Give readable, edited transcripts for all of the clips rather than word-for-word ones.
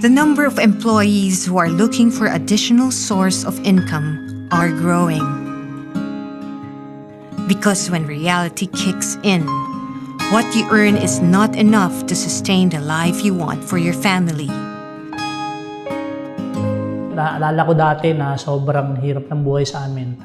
The number of employees who are looking for additional source of income are growing. Because when reality kicks in, what you earn is not enough to sustain the life you want for your family. Naalala ko dati na sobrang hirap ng buhay sa amin.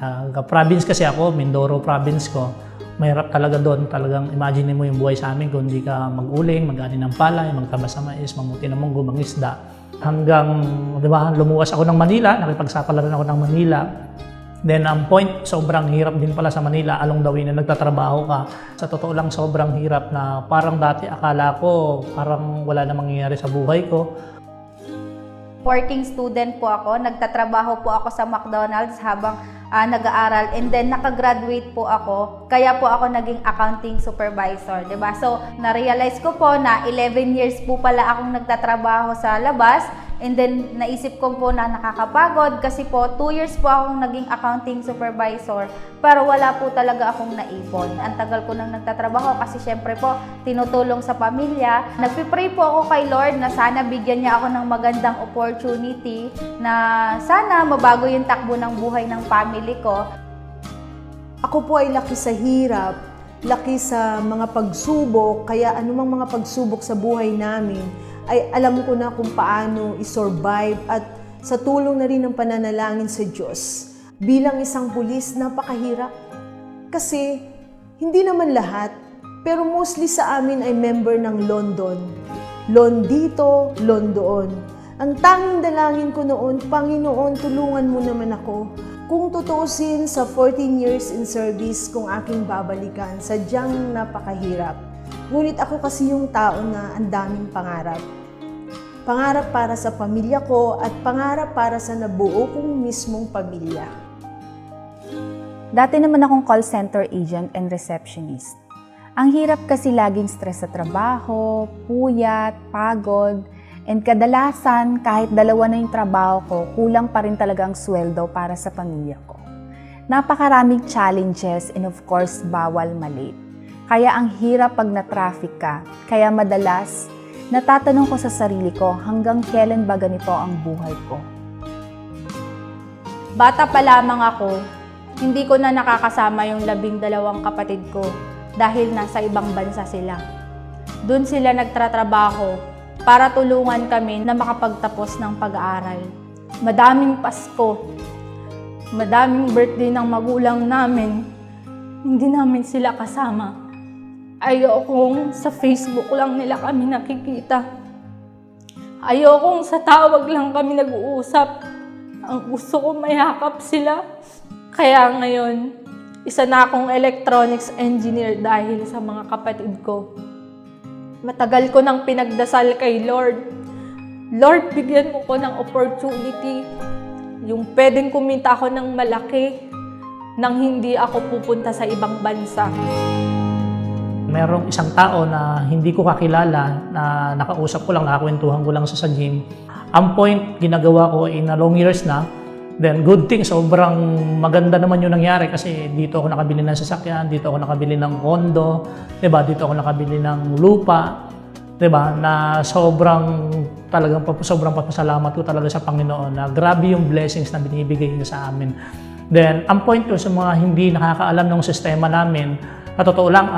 Province kasi ako, Mindoro province ko. Mahirap talaga doon. Talagang imagine mo yung buhay sa amin kung hindi ka mag-uling, mag-ani ng palay, magtabas sa mais, mamuti ng munggo, mangisda. Hanggang, di ba, lumuwas ako ng Manila, nakipagsapalaran ako ng Manila. Then, ang point, sobrang hirap din pala sa Manila, along the way na nagtatrabaho ka. Sa totoo lang, sobrang hirap na parang dati akala ko, parang wala na mangyayari sa buhay ko. Working student po ako, nagtatrabaho po ako sa McDonald's habang nag-aaral, and then nakagraduate po ako, kaya po ako naging accounting supervisor, 'di ba? So, na-realize ko po na 11 years po pala akong nagtatrabaho sa labas, and then naisip ko po na nakakapagod kasi po 2 years po akong naging accounting supervisor, pero wala po talaga akong naipon. Ang tagal ko nang nagtatrabaho kasi syempre po tinutulong sa pamilya. Nagpipray po ako kay Lord na sana bigyan niya ako ng magandang opportunity, na sana mabago yung takbo ng buhay ng family ko. Ako po ay laki sa hirap, laki sa mga pagsubok, kaya anumang mga pagsubok sa buhay namin ay alam ko na kung paano i-survive, at sa tulong na rin ng pananalangin sa Diyos. Bilang isang pulis, napakahirap. Kasi hindi naman lahat, pero mostly sa amin ay member ng London. Loan dito, loan doon. Ang tanging dalangin ko noon, Panginoon, tulungan mo naman ako. Kung tutuusin sa 14 years in service kung aking babalikan, sadyang napakahirap. Ngunit ako kasi yung tao na ang daming pangarap. Pangarap para sa pamilya ko at pangarap para sa nabuo kong mismong pamilya. Dati naman akong call center agent and receptionist. Ang hirap kasi laging stress sa trabaho, puyat, pagod, and kadalasan kahit dalawa na yung trabaho ko, kulang pa rin talagang sweldo para sa pamilya ko. Napakaraming challenges and of course, bawal malate. Kaya ang hirap pag na-traffic ka, kaya madalas natatanong ko sa sarili ko hanggang kailan ba ganito ang buhay ko. Bata pa lamang ako, hindi ko na nakakasama yung 12 kapatid ko dahil nasa ibang bansa sila. Doon sila nagtatrabaho para tulungan kami na makapagtapos ng pag-aaral. Madaming Pasko, madaming birthday ng magulang namin, hindi namin sila kasama. Ayokong sa Facebook lang nila kami nakikita. Ayokong sa tawag lang kami nag-uusap. Ang gusto ko mayakap sila. Kaya ngayon, isa na akong electronics engineer dahil sa mga kapatid ko. Matagal ko nang pinagdasal kay Lord. Lord, bigyan mo ko ng opportunity. Yung pwedeng kumita ako ng malaki nang hindi ako pupunta sa ibang bansa. Merong isang tao na hindi ko kakilala, na nakausap ko lang, nakakwentuhan ko lang sa gym. Ang point, ginagawa ko in a long years na. Then good thing, sobrang maganda naman yung nangyari kasi dito ako nakabili ng sasakyan, dito ako nakabili ng kondo, 'di ba? Dito ako nakabili ng lupa, 'di ba? Na sobrang papasalamat ko talaga sa Panginoon na grabe yung blessings na binibigay niya sa amin. Then ang point ko sa mga hindi nakakaalam ng sistema namin, na totoo lang,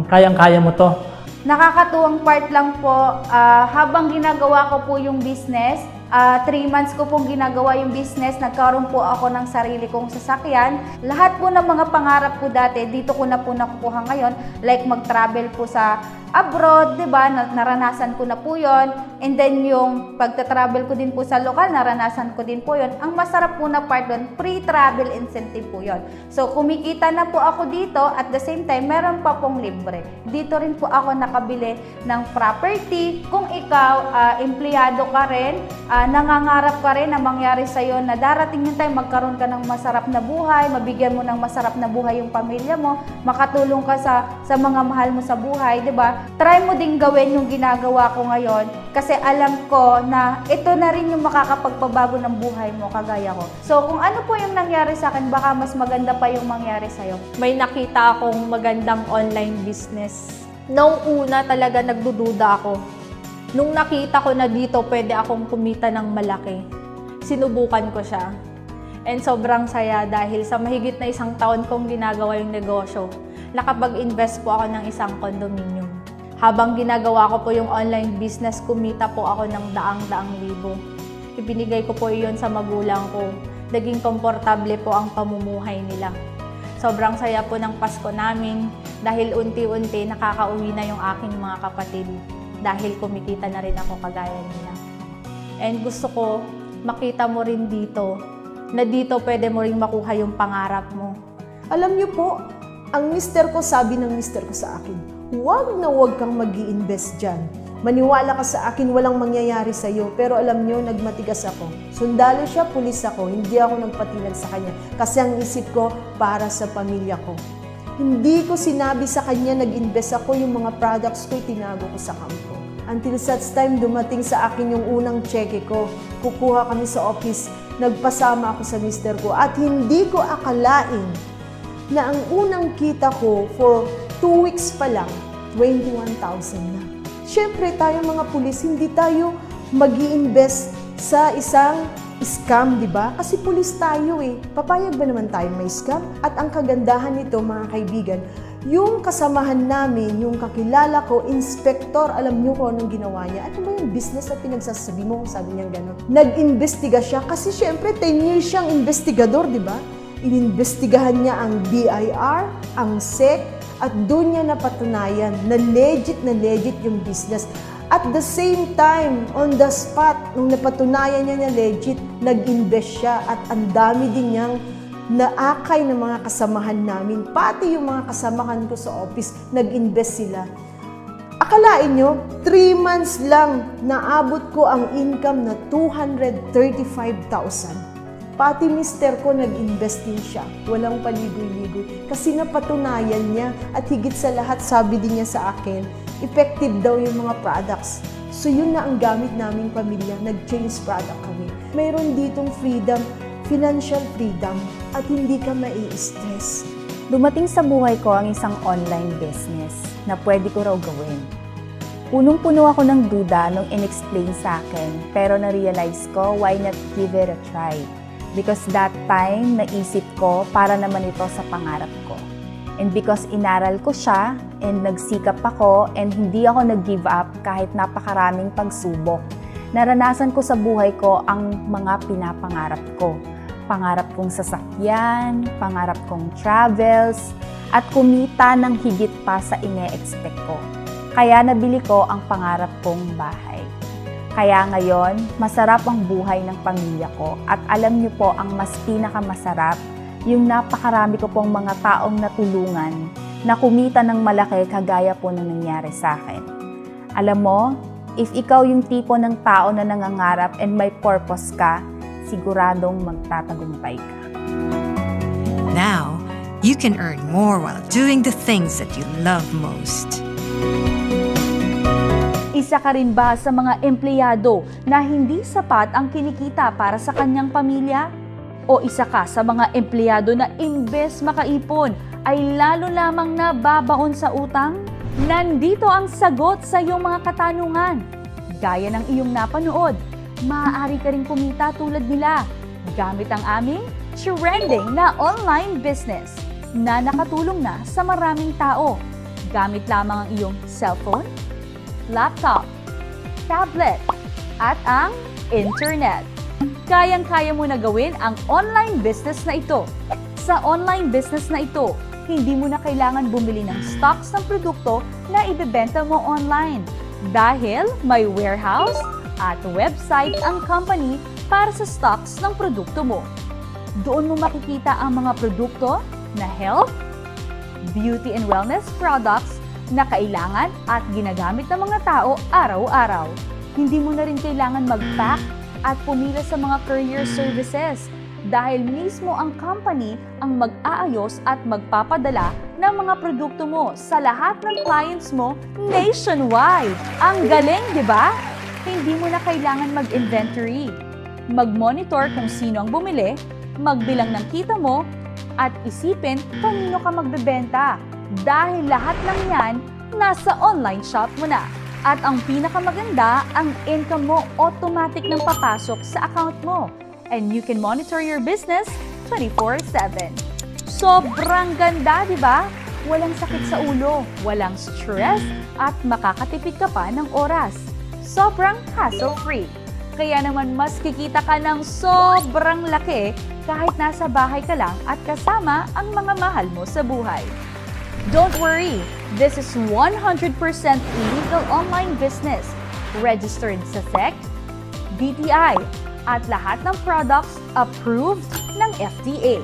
kayang-kaya mo to. Nakakatuwang part lang po, habang ginagawa ko po yung business, 3 months ko pong ginagawa yung business, nagkaroon po ako ng sarili kong sasakyan. Lahat po ng mga pangarap ko dati, dito ko na po nakukuha ngayon. Like mag-travel po sa abroad, di ba? Naranasan ko na po yon. And then yung pagta-travel ko din po sa lokal, naranasan ko din po yon. Ang masarap po na part doon, free-travel incentive po yon. So kumikita na po ako dito, at the same time, meron pa pong libre. Dito rin po ako nakabili ng property. Kung ikaw, empleyado ka rin, nangangarap ka rin na mangyari sa'yo na darating yung time, magkaroon ka ng masarap na buhay, mabigyan mo ng masarap na buhay yung pamilya mo, makatulong ka sa mga mahal mo sa buhay, di ba? Try mo ding gawin yung ginagawa ko ngayon kasi alam ko na ito na rin yung makakapagpabago ng buhay mo kagaya ko. So kung ano po yung nangyari sa akin, baka mas maganda pa yung mangyari sa'yo. May nakita akong magandang online business. Noong una talaga nagdududa ako. Nung nakita ko na dito pwede akong kumita ng malaki, sinubukan ko siya. And sobrang saya dahil sa mahigit na 1 taon kong ginagawa yung negosyo, nakapag-invest po ako ng isang condominium. Habang ginagawa ko po yung online business, kumita po ako ng daang-daang libo. Ibinigay ko po iyon sa magulang ko. Naging komportable po ang pamumuhay nila. Sobrang saya po ng Pasko namin dahil unti-unti nakakauwi na yung aking mga kapatid dahil kumikita na rin ako kagaya nila. And gusto ko makita mo rin dito na dito pwede mo rin makuha yung pangarap mo. Alam niyo po, ang mister ko, sabi ng mister ko sa akin, huwag na huwag kang mag-i-invest dyan. Maniwala ka sa akin, walang mangyayari sa'yo. Pero alam niyo, nagmatigas ako. Sundalo siya, pulis ako. Hindi ako nagpatinag sa kanya. Kasi ang isip ko, para sa pamilya ko. Hindi ko sinabi sa kanya, nag-invest ako, yung mga products ko, itinago ko sa kampo. Until such time, dumating sa akin yung unang cheque ko. Kukuha kami sa office, nagpasama ako sa mister ko. At hindi ko akalain na ang unang kita ko for 2 weeks pa lang, 21,000 na. Siyempre, tayo mga pulis, hindi tayo mag-i-invest sa isang scam, di ba? Kasi pulis tayo eh. Papayag ba naman tayo may scam? At ang kagandahan nito, mga kaibigan, yung kasamahan namin, yung kakilala ko, inspector, alam niyo kung anong ginawa niya. Ano ba yung business na pinagsasabi mo? Sabi niya gano'n. Nag-investiga siya kasi siyempre 10 years siyang investigador, di ba? Ininvestigahan niya ang BIR, ang SEC, at doon niya napatunayan na legit yung business. At the same time, on the spot, nung napatunayan niya na legit, nag-invest siya at ang dami din niyang naakay ng mga kasamahan namin. Pati yung mga kasamahan ko sa office, nag-invest sila. Akalain nyo, 3 months lang naabot ko ang income na 235,000. Pati mister ko nag-invest din siya. Walang paligoy-ligoy. Kasi napatunayan niya at higit sa lahat sabi din niya sa akin, effective daw yung mga products. So yun na ang gamit naming pamilya, nag-change product kami. Mayroon ditong freedom, financial freedom at hindi ka mai-stress. Dumating sa buhay ko ang isang online business na pwede ko raw gawin. Punong-puno ako ng duda nung in-explain sa akin, pero na-realize ko, why not give it a try? Because that time, naisip ko para naman ito sa pangarap ko. And because inaral ko siya, and nagsikap ako, and hindi ako nag-give up kahit napakaraming pagsubok. Naranasan ko sa buhay ko ang mga pinapangarap ko. Pangarap kong sasakyan, pangarap kong travels, at kumita ng higit pa sa ine-expect ko. Kaya nabili ko ang pangarap kong bahay. Kaya ngayon, masarap ang buhay ng pamilya ko at alam niyo po ang mas pinakamasarap, yung napakarami ko pong mga taong natulungan na kumita ng malaki kagaya po na nangyari sa akin. Alam mo, if ikaw yung tipo ng tao na nangangarap and may purpose ka, siguradong magtatagumpay ka. Now, you can earn more while doing the things that you love most. Isa ka rin ba sa mga empleyado na hindi sapat ang kinikita para sa kanyang pamilya? O isa ka sa mga empleyado na imbes makaipon ay lalo lamang nababaon sa utang? Nandito ang sagot sa iyong mga katanungan. Gaya ng iyong napanood, maaari ka rin kumita tulad nila gamit ang aming trending na online business na nakatulong na sa maraming tao. Gamit lamang ang iyong cellphone, laptop, tablet, at ang internet. Kayang-kaya mo na gawin ang online business na ito. Sa online business na ito, hindi mo na kailangan bumili ng stocks ng produkto na ibebenta mo online dahil may warehouse at website ang company para sa stocks ng produkto mo. Doon mo makikita ang mga produkto na health, beauty and wellness products na kailangan at ginagamit ng mga tao araw-araw. Hindi mo na rin kailangan mag-pack at pumila sa mga courier services dahil mismo ang company ang mag-aayos at magpapadala ng mga produkto mo sa lahat ng clients mo nationwide. Ang galing, di ba? Hindi mo na kailangan mag-inventory, mag-monitor kung sino ang bumili, magbilang ng kita mo, at isipin kanino ka magbebenta. Dahil lahat ng yan, nasa online shop mo na. At ang pinakamaganda, ang income mo automatic nang papasok sa account mo. And you can monitor your business 24/7. Sobrang ganda, di ba? Walang sakit sa ulo, walang stress, at makakatipid ka pa ng oras. Sobrang hassle-free. Kaya naman mas kikita ka ng sobrang laki kahit nasa bahay ka lang at kasama ang mga mahal mo sa buhay. Don't worry, this is 100% legal online business, registered sa SEC, DTI, at lahat ng products approved ng FDA.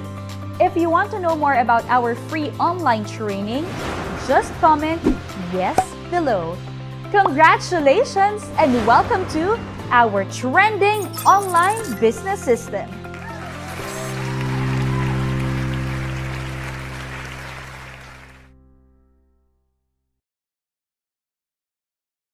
If you want to know more about our free online training, just comment yes below. Congratulations and welcome to our trending online business system.